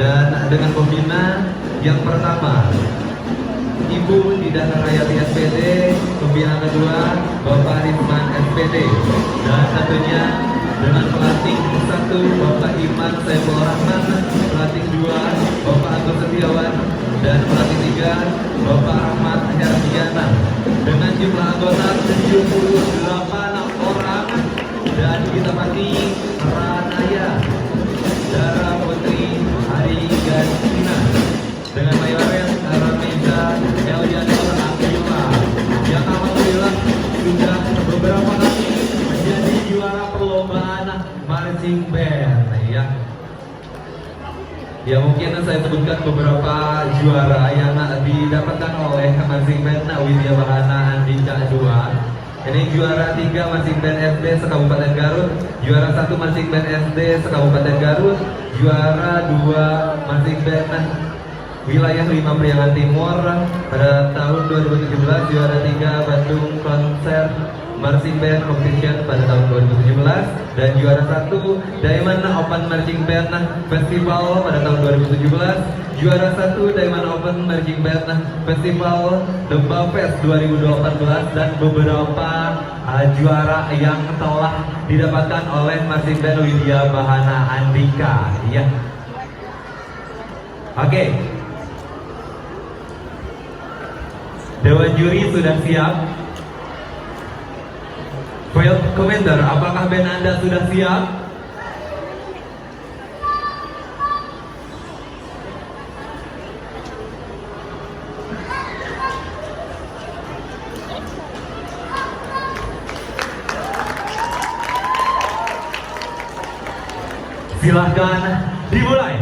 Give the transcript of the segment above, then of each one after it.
Dan dengan pembina yang pertama Ibu Didah Rahayati SPD, pembina kedua Bapak Rizman SPD, dan satunya dengan pelatih satu Bapak Iman Saiful Rahman, pelatih dua Bapak Agus Setiawan, dan pelatih tiga Bapak Ahmad Herdiana, dengan jumlah anggota 78 orang, dan ditempati Ranaya Dara Putri Hari Gantina dengan mayornya Rameza Elianur Akila yang alhamdulillah sudah beberapa kali menjadi juara perlombaan marching band ya mungkin saya sebutkan beberapa juara yang didapatkan oleh marching band Widya Bahana Andika 2. Ini juara 3 marching band SD sekabupaten Garut, juara 1 marching band SD sekabupaten Garut, juara 2 marching band wilayah 5 Priangan Timur pada tahun 2017, juara 3 Bandung Konser Marching Band Competition pada tahun 2017, dan juara 1 Diamond Open Marching Band Festival pada tahun 2017, juara 1 Diamond Open Marching Band Festival Demba Fest 2018, dan beberapa juara yang telah didapatkan oleh Marching Band Widya Bahana Andika ya. Oke. Dewan juri sudah siap. Komentar, apakah band Anda sudah siap? Silahkan dimulai.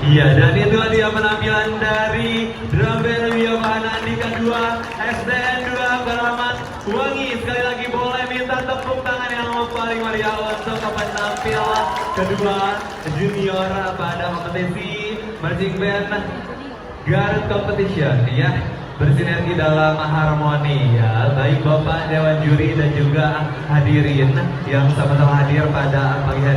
Iya, dan itulah dia penampilan dari drum band Widya Bahana Andika 2 SDN 2 Keramat Wangi. Sekali lagi boleh minta tepuk tangan yang paling meriah untuk penampil kedua junior pada kompetisi marching band Garut Competition ya, bersinergi dalam harmoni ya. Baik Bapak Dewan Juri dan juga hadirin yang sama-sama hadir pada pagi hari